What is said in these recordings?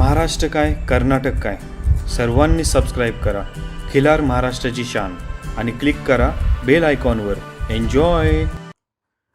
महाराष्ट्र काय कर्नाटक काय सर्वांनी सबस्क्राईब करा खिलार महाराष्ट्राची शान आणि क्लिक करा बेल आयकॉनवर। एन्जॉय।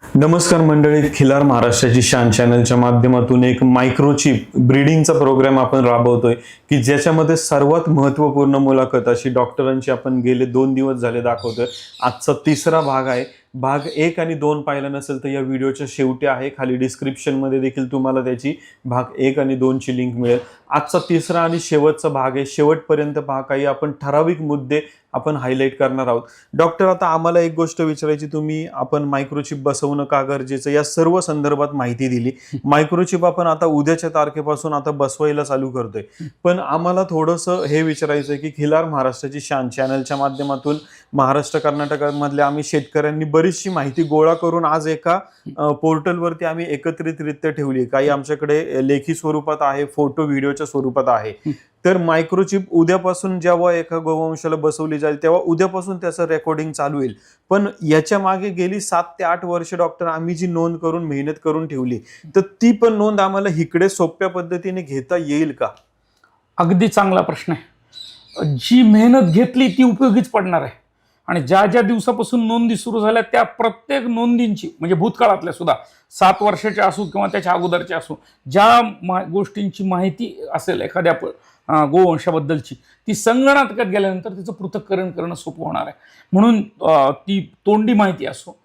नमस्कार मंडळी, खिलार महाराष्ट्राची शान चॅनलच्या माध्यमातून एक मायक्रोचिप ब्रीडिंगचा प्रोग्राम आपण राबवतोय की ज्याच्यामध्ये सर्वात महत्त्वपूर्ण मुलाखत अशी डॉक्टरांची आपण गेले 2 दिवस झाले दाखवतोय। आजचा तिसरा भाग आहे। भाग 1 आणि 2 पाहिला नसेल तर या व्हिडिओच्या शेवटी आहे, खाली डिस्क्रिप्शनमध्ये देखील तुम्हाला त्याची भाग 1 आणि 2 ची लिंक मिळेल। आजचा तिसरा आणि शेवटचा भाग आहे। शेवटपर्यंत पहा, काही आपण ठराविक मुद्दे आपण हायलाइट करणार आहोत। डॉक्टर, आता आम्हाला एक गोष्ट विचारायची, तुम्ही आपण मायक्रोचिप बसवणं का गरजेचं या सर्व संदर्भात माहिती दिली। मायक्रोचिप आपण आता उद्याच्या तारखेपासून आता बसवायला चालू करतोय, पण आम्हाला थोडंसं हे विचारायचं आहे की खिलार महाराष्ट्राची शान चॅनलच्या माध्यमातून महाराष्ट्र कर्नाटकामधल्या आम्ही शेतकऱ्यांनी बरीचशी माहिती गोळा करून आज एका पोर्टलवरती आम्ही एकत्रितरित्या ठेवली। काही आमच्याकडे लेखी स्वरूपात आहे, फोटो व्हिडिओच्या स्वरूपात आहे। तर मायक्रोचिप उद्यापासून जेव्हा एका गोवंशाला बसवली जाईल तेव्हा उद्यापासून त्याचं रेकॉर्डिंग चालू होईल। पण याच्या मागे गेली 7 ते 8 वर्ष डॉक्टर आम्ही जी नोंद करून मेहनत करून ठेवली, तर ती पण नोंद आम्हाला इकडे सोप्या पद्धतीने घेता येईल का? अगदी चांगला प्रश्न आहे। जी मेहनत घेतली ती उपयोगीच पडणार आहे आणि ज्या ज्या दिवसापासून नोंदी सुरू झाल्या त्या प्रत्येक नोंदींची, म्हणजे भूतकाळातल्या सुद्धा 7 वर्षाच्या असू किंवा त्याच्या अगोदरच्या असू, ज्या गोष्टींची माहिती असेल एखाद्या गोवंशाबद्दलची, ती संगणकात गेल्यानंतर तिचं पृथक्करण करणं सोपं होणार आहे। म्हणून ती तोंडी माहिती असो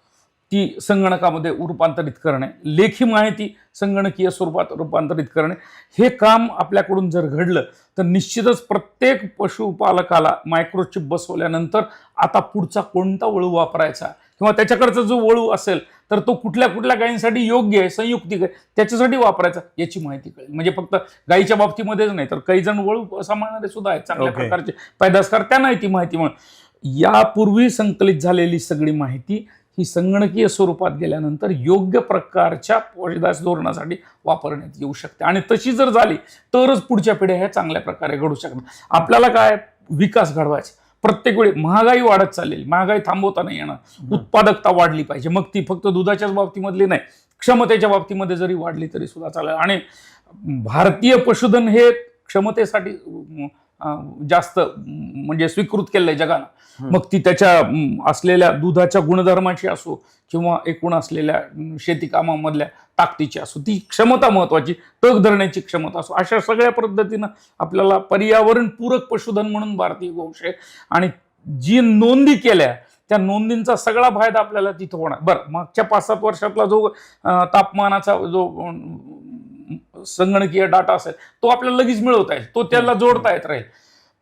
ती संगणकामध्ये रूपांतरित करणे, लेखी माहिती संगणकीय स्वरूपात रूपांतरित करणे, हे काम आपल्याकडून जर घडलं तर निश्चितच प्रत्येक पशुपालकाला मायक्रोचिप बसवल्यानंतर आता पुढचा कोणता वळू वापरायचा किंवा त्याच्याकडचा जो वळू असेल तर तो कुठल्या कुठल्या गायींसाठी योग्य आहे, संयुक्तिक आहे, त्याच्यासाठी वापरायचा याची माहिती कळेल। म्हणजे फक्त गायीच्या बाबतीमध्येच नाही तर काही जण वळू सांभाळणारे सुद्धा आहेत, चांगल्या प्रकारचे पैदासकार, त्यांनाही ती माहिती मिळेल। यापूर्वी संकलित झालेली सगळी माहिती ही संगणकीय स्वरूपात गेल्यानंतर योग्य प्रकारच्या पैदास धोरणासाठी वापरण्यात येऊ शकते आणि तशी जर झाली तरच पुढच्या पिढ्या ह्या चांगल्या प्रकारे घडू शकतात। आपल्याला काय विकास घडवायचा, प्रत्येक वेळी महागाई वाढत चाललेली, महागाई थांबवता नाही येणार, उत्पादकता वाढली पाहिजे, मग ती फक्त दुधाच्याच बाबतीमधली नाही, क्षमतेच्या बाबतीमध्ये जरी वाढली तरी सुद्धा चालेल। आणि भारतीय पशुधन हे क्षमतेसाठी जास्त म्हणजे स्वीकृत केलंय जगानं, मग ती त्याच्या असलेल्या दुधाच्या गुणधर्माची असो किंवा एकूण असलेल्या शेती कामामधल्या ताकदीची असो, ती क्षमता महत्वाची, तग धरण्याची क्षमता असो, अशा सगळ्या पद्धतीनं आपल्याला पर्यावरण पूरक पशुधन म्हणून भारतीय गोवंश आहे। आणि जी नोंदी केल्या त्या नोंदींचा सगळा फायदा आपल्याला तिथं होणार। बरं, मागच्या 5-7 वर्षातला जो तापमानाचा जो संगणकीय डाटा असेल तो आपल्याला लगेच मिळवता येईल, तो त्याला जोडता येत राहील।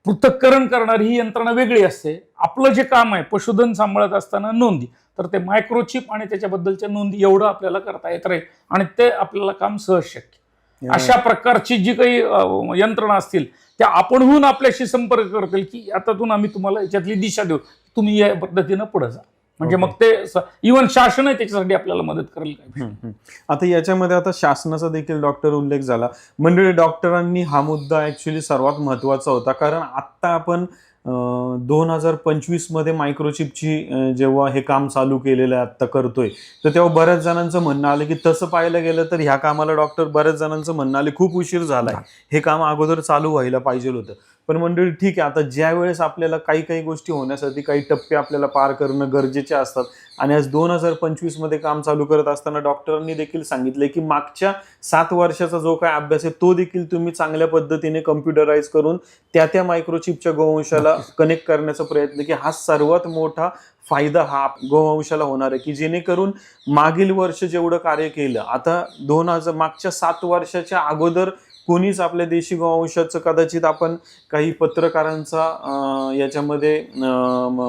पृथक्करण करणारी ही यंत्रणा वेगळी असते। आपलं जे काम आहे पशुधन सांभाळत असताना नोंदी, तर ते मायक्रोचिप आणि त्याच्याबद्दलच्या नोंदी एवढं आपल्याला करता येत राहील आणि ते आपल्याला काम सहज शक्य। अशा प्रकारची जी काही यंत्रणा असतील त्या आपणहून आपल्याशी संपर्क करतील की यातून आम्ही तुम्हाला याच्यातली दिशा देऊ, तुम्ही या पद्धतीनं पुढे जा, म्हणजे मग ते इव्हन शासन आहे त्याच्यासाठी आपल्याला मदत करेल। आता याच्यामध्ये आता शासनाचा देखील डॉक्टर उल्लेख झाला। मंडळी, डॉक्टरांनी हा मुद्दा ऍक्च्युली सर्वात महत्वाचा होता, कारण आता आपण 2025 मध्ये मायक्रोचिपची जेव्हा हे काम चालू केलेलं आहे, आता करतोय, तर तेव्हा बऱ्याच जणांचं म्हणणं आलं की तसं पाहायला गेलं तर ह्या कामाला डॉक्टर बऱ्याच जणांचं म्हणणं आलं खूप उशीर झालाय, हे काम अगोदर चालू व्हायला पाहिजे होतं। पण मंडळी ठीक आहे, आता ज्या वेळेस आपल्याला काही गोष्टी होण्यासाठी काही टप्पे आपल्याला पार करणं गरजेचे असतात आणि आज 2025 मध्ये काम चालू करत असताना डॉक्टरांनी देखील सांगितलंय की मागच्या 7 वर्षाचा जो काय अभ्यास आहे तो देखील तुम्ही चांगल्या पद्धतीने कम्प्युटराइज करून त्या मायक्रोचिपच्या गोवंशाला कनेक्ट करण्याचा प्रयत्न की हा सर्वात मोठा फायदा हा गोवंशाला होणार आहे, की जेणेकरून मागील वर्ष जेवढं कार्य केलं, आता मागच्या 7 वर्षाच्या अगोदर कोणीच आपल्या देशी गोवंशाचं कदाचित आपण काही पत्रकारांचा याच्यामध्ये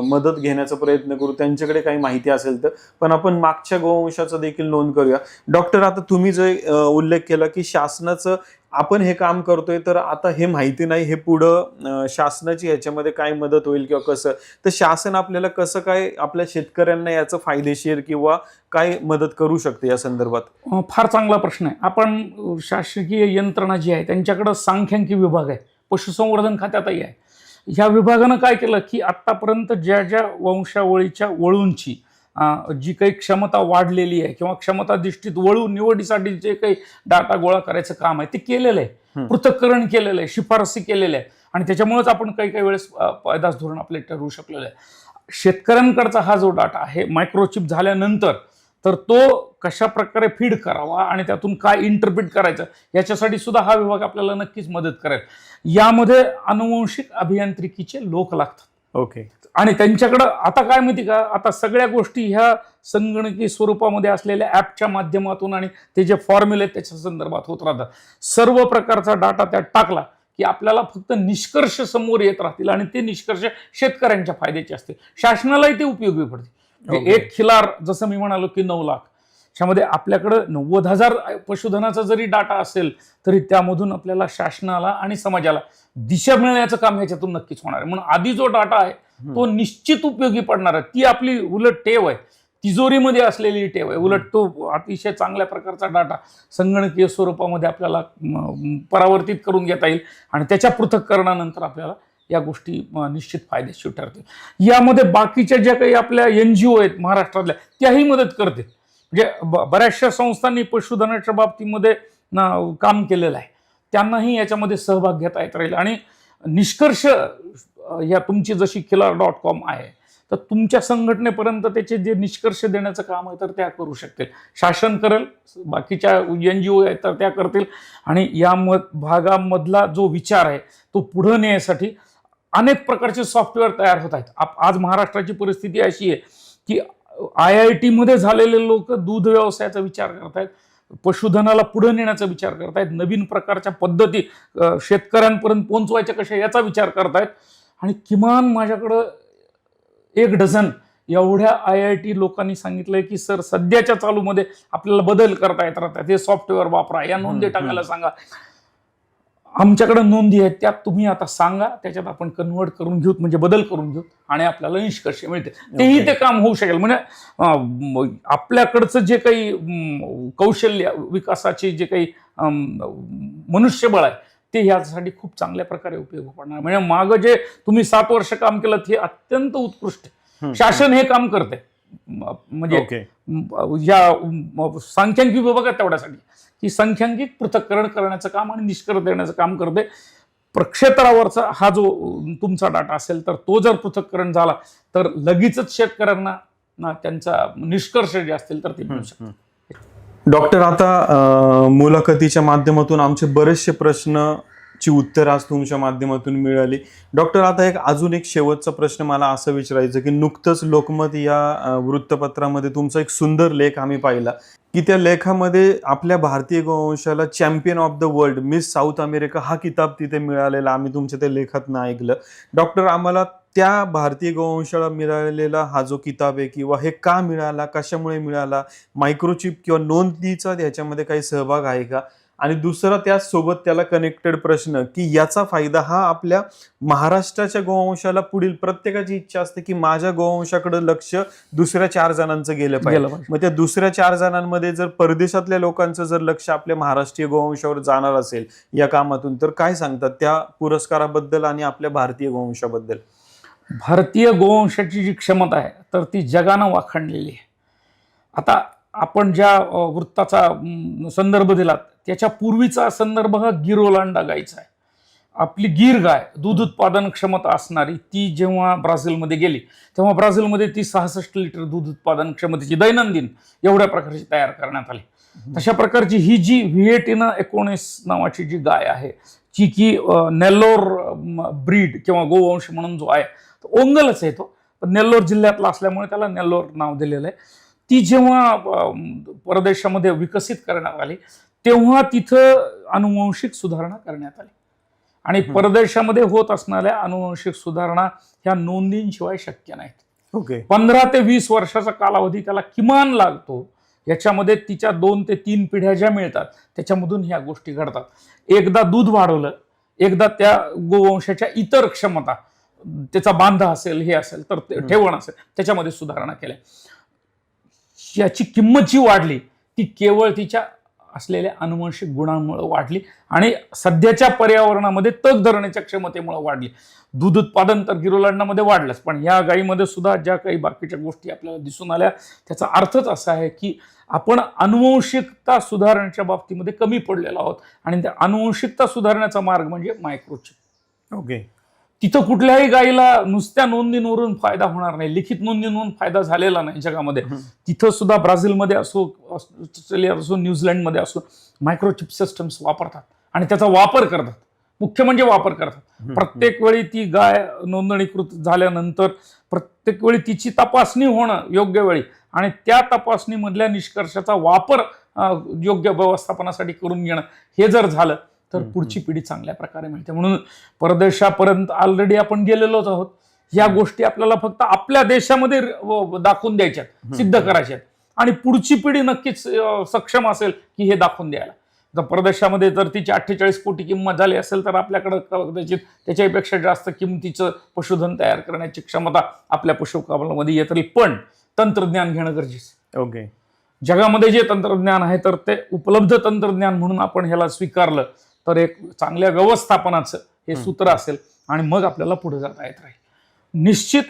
मदत घेण्याचा प्रयत्न करू, त्यांच्याकडे काही माहिती असेल तर, पण आपण मागच्या गोवंशाचा देखील नोंद करूया। डॉक्टर, आता तुम्ही जे उल्लेख केला की शासनाचं आपण हे काम करतोय, तर आता हे माहिती नाही हे पुढं शासनाची ह्याच्यामध्ये काय मदत होईल किंवा कसं, तर शासन आपल्याला कसं काय आपल्या शेतकऱ्यांना याचं फायदेशीर किंवा काय मदत करू शकते या संदर्भात? फार चांगला प्रश्न आहे। आपण शासकीय यंत्रणा जी आहे त्यांच्याकडे सांख्यिकी विभाग आहे, पशुसंवर्धन खात्यातही आहे। ह्या विभागानं काय केलं की आतापर्यंत ज्या ज्या वंशावळीच्या वळूंची जी काही क्षमता वाढलेली आहे किंवा क्षमताधिष्ठित वळू निवडीसाठी जे काही डाटा गोळा करायचं काम आहे ते केलेलं आहे, पृथक्करण केलेलं आहे, शिफारसी केलेल्या आहे आणि त्याच्यामुळेच आपण काही काही वेळेस पैदास धोरण आपले ठरवू शकलेलं आहे. शेतकऱ्यांकडचा हा जो डाटा आहे मायक्रोचिप झाल्यानंतर तर तो कशा प्रकारे फीड करावा आणि त्यातून काय इंटरप्रिट करायचं याच्यासाठी सुद्धा हा विभाग आपल्याला नक्कीच मदत करेल. यामध्ये अनुवंशिक अभियांत्रिकीचे लोक लागतात. ओके. आणि त्यांच्याकडं आता काय माहिती का, आता सगळ्या गोष्टी ह्या संगणकी स्वरूपामध्ये असलेल्या ॲपच्या माध्यमातून आणि ते जे फॉर्म्युले आहेत त्याच्या संदर्भात होत राहतात. सर्व प्रकारचा डाटा त्यात टाकला की आपल्याला फक्त निष्कर्ष समोर येत राहतील आणि ते निष्कर्ष शेतकऱ्यांच्या फायद्याचे असतील, शासनालाही ते उपयोगी पडतील. एक खिलार जसं मी म्हणालो की 9 लाख, त्यामध्ये आपल्याकडं 90,000 पशुधनाचा जरी डाटा असेल तरी त्यामधून आपल्याला शासनाला आणि समाजाला दिशा मिळण्याचं काम ह्याच्यातून नक्कीच होणार आहे. म्हणून आधी जो डाटा आहे तो निश्चित उपयोगी पडणार आहे. ती आपली उलट टेव आहे, तिजोरीमध्ये असलेली टेव आहे. उलट तो अतिशय चांगल्या प्रकारचा डाटा संगणकीय स्वरूपामध्ये आपल्याला परावर्तित करून घेता येईल आणि त्याच्या पृथक्करणानंतर आपल्याला या गोष्टी निश्चित फायदेशीर ठरतील. यामध्ये बाकीच्या ज्या काही आपल्या NGO आहेत महाराष्ट्रातल्या त्याही मदत करतील. म्हणजे बऱ्याचशा संस्थांनी पशुधनाच्या बाबतीमध्ये काम केलेलं आहे, त्यांनाही याच्यामध्ये सहभाग घेता येत राहील आणि निष्कर्ष या तुमची जशी खिलार.com आहे तर तुमच्या संघटनेपर्यंत त्याचे जे निष्कर्ष देण्याचं काम आहे तर त्या करू शकतील. शासन करेल, बाकीच्या NGO आहेत तर त्या करतील आणि या भागामधला जो विचार आहे तो पुढे नेण्यासाठी अनेक प्रकारचे सॉफ्टवेअर तयार होत आहेत. आज महाराष्ट्राची परिस्थिती अशी आहे की IIT मध्ये झालेले लोक दूध व्यवसायाचा विचार करतायत, पशुधनाला पुढे नेण्याचा विचार करतायत, नवीन प्रकारच्या पद्धती शेतकऱ्यांपर्यंत पोहोचवायच्या कशा याचा विचार करतायत आणि किमान माझ्याकडं 1 डझन एवढ्या IIT लोकांनी सांगितलंय की सर सध्याच्या चालूमध्ये आपल्याला बदल करता येत राहतात, हे सॉफ्टवेअर वापरा, या नोंदी टाकायला सांगा. आमच्याकडे नोंदी आहेत त्यात तुम्ही आता सांगा, त्याच्यात आपण कन्वर्ट करून घेऊ, म्हणजे बदल करून घेऊ आणि आपल्याला निष्कर्ष मिळते. तेही ते काम होऊ शकेल. म्हणजे आपल्याकडचं जे काही कौशल्य विकासाचे जे काही मनुष्यबळ आहे ते यासाठी खूप चांगल्या प्रकारे उपयोग पडणार. म्हणजे मागं जे तुम्ही 7 वर्ष काम केलं हे अत्यंत उत्कृष्ट आहे. शासन हे काम करते, म्हणजे या सांख्यिकी विभागात तेवढ्यासाठी की सांख्यिक पृथक्करण करण्याचं काम आणि निष्कर्ष देण्याचं काम करते. प्रक्षेत्रावरचा हा जो तुमचा डाटा असेल तर तो जर पृथक्करण झाला तर लगेचच शेतकऱ्यांना त्यांचा निष्कर्ष जे असतील तर ते मिळू शकतात. डॉक्टर, आता मुलाखतीच्या माध्यमातून आमचे बरेचसे प्रश्नाची उत्तर आज तुमच्या माध्यमातून मिळाली. डॉक्टर, आता अजून एक शेवटचा प्रश्न मला असं विचारायचं की नुकतंच लोकमत या वृत्तपत्रामध्ये तुमचा एक सुंदर लेख आम्ही पाहिला की त्या लेखामध्ये आपल्या भारतीय गोवंशाला champion of the world, miss South America हा किताब तिथे मिळालेला आम्ही तुमच्या त्या लेखातनं ऐकलं. डॉक्टर, आम्हाला त्या भारतीय गोवंशाला मिळालेला हा जो किताब आहे किंवा हे का मिळाला, कशामुळे मिळाला, मायक्रोचिप किंवा नोंदीचा याच्यामध्ये काही सहभाग आहे का, आणि दुसरा त्याचसोबत त्याला कनेक्टेड प्रश्न की याचा फायदा हा आपल्या महाराष्ट्राच्या गोवंशाला, पुढील प्रत्येकाची इच्छा असते की माझ्या गोवंशाकडे लक्ष दुसऱ्या 4 जणांचं गेलं पाहिजे. मग त्या दुसऱ्या 4 जणांमध्ये जर परदेशातल्या लोकांचं जर लक्ष आपल्या महाराष्ट्रीय गोवंशावर जाणार असेल या कामातून, तर काय सांगतात त्या पुरस्काराबद्दल आणि आपल्या भारतीय गोवंशाबद्दल? भारतीय गोवंशाची जी क्षमता आहे तर ती जगानं वाखाणलेली आहे. आता आपण ज्या वृत्ताचा संदर्भ दिलात त्याच्या पूर्वीचा संदर्भ हा गिरोलांडा गायचा आहे. आपली गीर गाय दूध उत्पादन क्षमता असणारी ती जेव्हा ब्राझीलमध्ये गेली तेव्हा ब्राझीलमध्ये ती 66 लिटर दूध उत्पादन क्षमतेची दैनंदिन एवढ्या प्रकारची तयार करण्यात आली. तशा प्रकारची ही जी व्हिएटिना 19 नावाची जी गाय आहे जी की नेल्लोर ब्रीड किंवा गोवंश म्हणून जो आहे तो ओंगलच आहे, तो पण नेल्लोर जिल्ह्यातला असल्यामुळे त्याला नेल्लोर नाव दिलेलं आहे. ती जेव्हा परदेशामध्ये विकसित करण्यात आली तेव्हा तिथं अनुवांशिक सुधारणा करण्यात आली आणि परदेशामध्ये होत असणाऱ्या अनुवांशिक सुधारणा ह्या नोंदींशिवाय शक्य नाहीत. ओके. 15 ते 20 वर्षाचा कालावधी त्याला किमान लागतो. याच्यामध्ये तिच्या 2 ते 3 पिढ्या ज्या मिळतात त्याच्यामधून ह्या गोष्टी घडतात. एकदा दूध वाढवलं, एकदा त्या गोवंशाच्या इतर क्षमता, त्याचा बांधा असेल, हे असेल तर ठेवण असेल, त्याच्यामध्ये सुधारणा केल्या. याची किंमत जी वाढली ती केवळ तिच्या असलेल्या अनुवंशिक गुणांमुळे वाढली आणि सध्याच्या पर्यावरणामध्ये तग धरण्याच्या क्षमतेमुळे वाढली. दूध उत्पादन तर गिरोलांडामध्ये वाढलंच, पण या गायीमध्ये सुद्धा ज्या काही बाकीच्या गोष्टी आपल्याला दिसून आल्या त्याचा अर्थच असा आहे की आपण अनुवंशिकता सुधारण्याच्या बाबतीमध्ये कमी पडलेलो आहोत आणि त्या अनुवंशिकता सुधारण्याचा मार्ग म्हणजे मायक्रोचिप. ओके. तिथं कुठल्याही गायीला नुसत्या नोंदींवरून फायदा होणार नाही, लिखित नोंदींवरून फायदा झालेला नाही जगामध्ये. तिथं सुद्धा ब्राझीलमध्ये असो, ऑस्ट्रेलियात असो, न्यूझीलंडमध्ये असो मायक्रोचिप सिस्टम्स वापरतात आणि त्याचा वापर करतात. मुख्य म्हणजे वापर करतात. प्रत्येक वेळी ती गाय नोंदणीकृत झाल्यानंतर प्रत्येक वेळी तिची तपासणी होणं योग्य वेळी आणि त्या तपासणीमधल्या निष्कर्षाचा वापर योग्य व्यवस्थापनासाठी करून घेणं, हे जर झालं तर पुढची पिढी चांगल्या प्रकारे मिळते. म्हणून परदेशापर्यंत ऑलरेडी आपण गेलेलोच आहोत. या गोष्टी आपल्याला फक्त आपल्या देशामध्ये दाखवून द्यायच्यात, सिद्ध करायच्यात आणि पुढची पिढी नक्कीच सक्षम असेल की हे दाखवून द्यायला. तर परदेशामध्ये जर तिची 48 कोटी किंमत झाली असेल तर आपल्याकडं कदाचित त्याच्यापेक्षा जास्त किमतीचं पशुधन तयार करण्याची क्षमता आपल्या पशुपालनामध्ये येत राहील. पण तंत्रज्ञान घेणं गरजेचं. ओके. जगामध्ये जे तंत्रज्ञान आहे तर ते उपलब्ध तंत्रज्ञान म्हणून आपण ह्याला स्वीकारलं तर एक चांगल्या व्यवस्थापनाचं हे सूत्र असेल आणि मग आपल्याला पुढे जाता येत राहील. निश्चित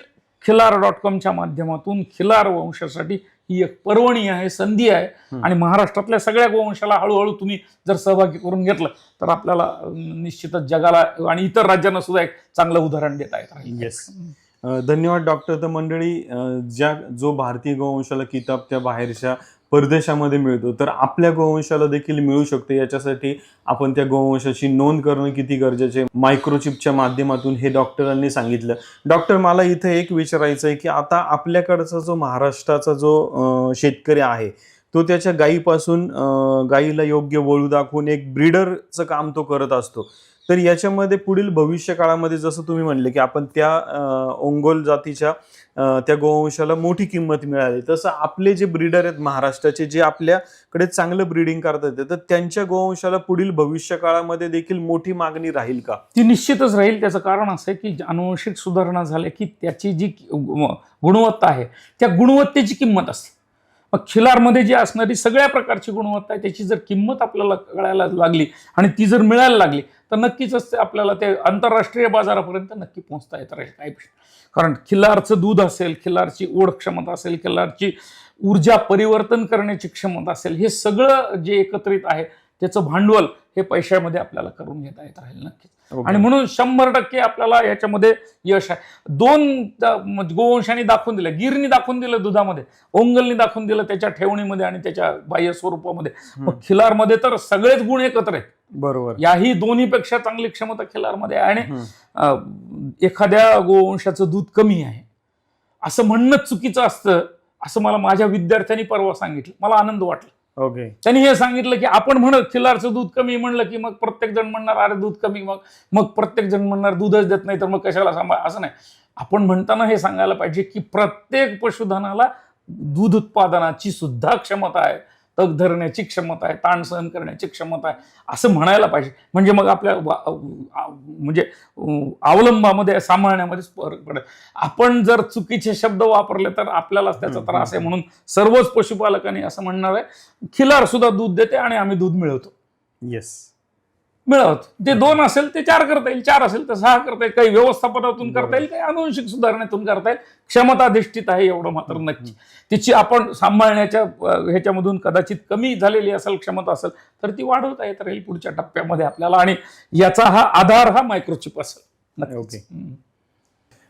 खिलार.com माध्यमातून खिलार वंशासाठी ही एक पर्वणी आहे, संधी आहे आणि महाराष्ट्रातल्या सगळ्या गोवंशाला हळूहळू तुम्ही जर सहभागी करून घेतलं तर आपल्याला निश्चितच जगाला आणि इतर राज्यांना सुद्धा एक चांगलं उदाहरण देता येत राहील. येस. धन्यवाद डॉक्टर. तर मंडळी, जो भारतीय गोवंशाला किताब त्या बाहेरच्या परदेशामध्ये मिळतो तर आपल्या गोवंशाला देखील मिळू शकते. याच्यासाठी आपण त्या गोवंशाची नोंद करणं किती गरजेचे मायक्रोचिपच्या माध्यमातून हे डॉक्टरांनी सांगितलं. डॉक्टर, मला इथे एक विचारायचं आहे की आता आपल्याकडचा जो महाराष्ट्राचा जो शेतकरी आहे तो त्याच्या गायीपासून गायीला योग्य वळू दाखवून एक ब्रीडरचं काम तो करत असतो. तर याच्यामध्ये पुढील भविष्य काळामध्ये जसं तुम्ही म्हणले की आपण त्या ओंगोल जातीच्या त्या गोवंशाला मोठी किंमत मिळाली, तसं आपले जे ब्रीडर आहेत महाराष्ट्राचे जे आपल्याकडे चांगलं ब्रीडिंग करतात तर त्यांच्या गोवंशाला पुढील भविष्य काळामध्ये देखील मोठी मागणी राहील का? ती निश्चितच राहील. त्याचं कारण असं आहे की अनुवंशिक सुधारणा झाल्या की त्याची जी गुणवत्ता आहे त्या गुणवत्तेची किंमत असते. मग खिलारमध्ये जी असणारी सगळ्या प्रकारची गुणवत्ता आहे त्याची जर किंमत आपल्याला कळायला लागली आणि ती जर मिळायला लागली तर नक्कीच आपल्याला ते आंतरराष्ट्रीय बाजारापर्यंत नक्की पोहोचता येत राहील. काही कारण खिलारचं दूध असेल, खिलारची ओढ क्षमता असेल, खिलारची ऊर्जा परिवर्तन करण्याची क्षमता असेल, हे सगळं जे एकत्रित आहे त्याचं भांडवल हे पैशामध्ये आपल्याला करून घेता येत राहील नक्कीच. आणि म्हणून 100% आपल्याला याच्यामध्ये यश आहे. 2 गोवंशांनी दाखवून दिलं, गिरनी दाखवून दिलं दुधामध्ये, ओंगलनी दाखवून दिलं त्याच्या ठेवणीमध्ये आणि त्याच्या बाह्य स्वरूपामध्ये. मग खिलारमध्ये तर सगळेच गुण एकत्र आहेत. बरोबर. याही दोन्हीपेक्षा चांगली क्षमता खिलारमध्ये आहे आणि एखाद्या गोवंशाचं दूध कमी आहे असं म्हणणं चुकीचं असतं असं मला माझ्या विद्यार्थ्यांनी परवा सांगितलं. मला आनंद वाटला. ओके. त्यांनी हे सांगितलं की आपण म्हणत खिलारचं दूध कमी म्हणलं की मग प्रत्येक जण म्हणणार अरे दूध कमी, मग प्रत्येक जण म्हणणार दूधच देत नाही तर मग कशाला सांभाळ. असं नाही. आपण म्हणताना हे सांगायला पाहिजे की प्रत्येक पशुधनाला दूध उत्पादनाची सुद्धा क्षमता आहे, तग धरण्याची क्षमता आहे, ताण सहन करण्याची क्षमता आहे असं म्हणायला पाहिजे. म्हणजे मग आपल्या म्हणजे अवलंबामध्ये सांभाळण्यामध्ये फरक पडेल. आपण जर चुकीचे शब्द वापरले तर आपल्यालाच त्याचा त्रास आहे. म्हणून सर्वच पशुपालकांनी असं म्हणणार आहे खिलार सुद्धा दूध देते आणि आम्ही दूध मिळवतो. येस, मिळवतो. ते 2 असेल ते 4 करता येईल, 4 असेल तर 6 करता येईल, काही व्यवस्थापनातून करता येईल, काही अनुवंशिक सुधारणेतून करता येईल. क्षमताधिष्ठित आहे एवढं मात्र नक्की. तिची आपण सांभाळण्याच्या ह्याच्यामधून कदाचित कमी झालेली असेल क्षमता असेल तर ती वाढवता येत राहील पुढच्या टप्प्यामध्ये आपल्याला आणि याचा हा आधार हा मायक्रोचिप असेल. ओके.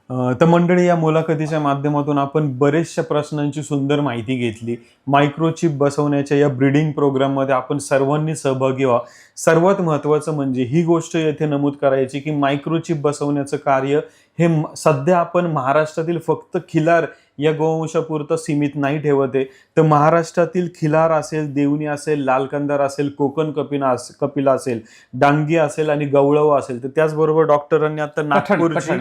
तर मंडळी, या मुलाखतीच्या माध्यमातून आपण बरेचशा प्रश्नांची सुंदर माहिती घेतली. मायक्रोचिप बसवण्याच्या या ब्रीडिंग प्रोग्राममध्ये आपण सर्वांनी सहभागी व्हा. सर्वात महत्त्वाचं म्हणजे ही गोष्ट येथे नमूद करायची की मायक्रोचिप बसवण्याचं कार्य हे सध्या आपण महाराष्ट्रातील फक्त खिलार या गोवंशापुरतं सीमित नाही ठेवत आहे, तर महाराष्ट्रातील खिलार असेल, देवणी असेल, लालकंदार असेल, कोकण कपिला असेल, डांगी असेल आणि गवळव असेल, तर त्याचबरोबर डॉक्टरांनी आता नागपूरची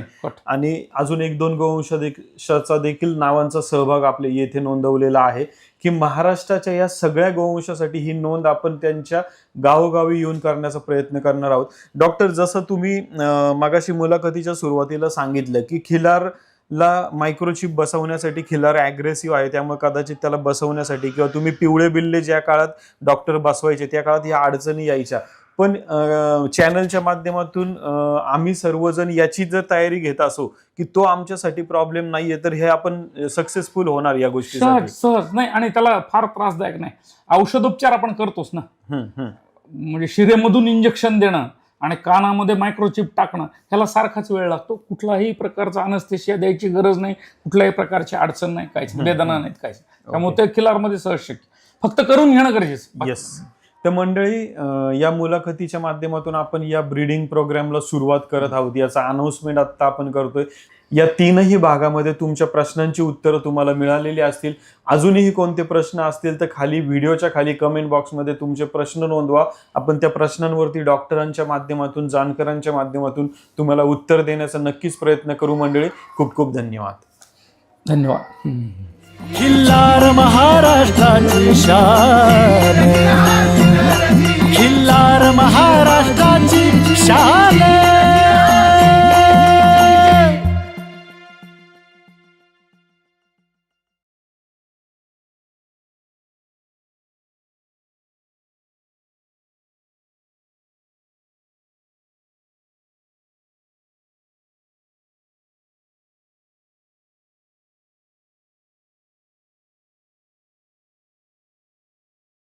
आणि अजून 1-2 गोवंशाचा देखील नावांचा सहभाग आपल्या येथे नोंदवलेला आहे की महाराष्ट्राच्या या सगळ्या गोवंशासाठी ही नोंद आपण त्यांच्या गावोगावी येऊन करण्याचा प्रयत्न करणार आहोत. डॉक्टर, जसं तुम्ही मगाशी मुलाखतीच्या सुरुवातीला सांगितलं की खिलार ला मायक्रोचिप बसवण्यासाठी खिलार ॲग्रेसिव्ह आहे, त्यामुळे कदाचित त्याला बसवण्यासाठी किंवा तुम्ही पिवळे बिल्ले ज्या काळात डॉक्टर बसवायचे त्या काळात ह्या अडचणी यायच्या. पण चॅनलच्या माध्यमातून आम्ही सर्वजण याची जर तयारी घेत असो की तो आमच्यासाठी प्रॉब्लेम नाहीये, तर हे आपण सक्सेसफुल होणार या गोष्टीसाठी. सहज नाही, आणि त्याला फार त्रासदायक नाही. औषधोपचार आपण करतोच ना, म्हणजे शिरेमधून इंजेक्शन देणं आणि कानामध्ये मायक्रोचिप टाकणं, ह्याला सारखाच वेळ लागतो. कुठलाही प्रकारचा अनस्थेशिया द्यायची गरज नाही, कुठल्याही प्रकारची अडचण नाही, काहीच वेदना नाहीत, काहीच. त्यामुळे ते खिलारमध्ये सहज शक्य, फक्त करून घेणं गरजेचं. येस. तर मंडळी, या मुलाखतीच्या माध्यमातून आपण या ब्रीडिंग प्रोग्रामला सुरुवात करत आहोत. याचा अनाउन्समेंट आता आपण करतोय. या 3ही भागामध्ये तुमच्या प्रश्नांची उत्तरं तुम्हाला मिळालेली असतील. अजूनही कोणते प्रश्न असतील तर खाली व्हिडिओच्या खाली कमेंट बॉक्समध्ये तुमचे प्रश्न नोंदवा. आपण त्या प्रश्नांवरती डॉक्टरांच्या माध्यमातून, जाणकारांच्या माध्यमातून तुम्हाला उत्तर देण्याचा नक्कीच प्रयत्न करू. मंडळी, खूप खूप धन्यवाद. धन्यवाद. खिल्लार महाराष्ट्राची शान, खिल्लार महाराष्ट्र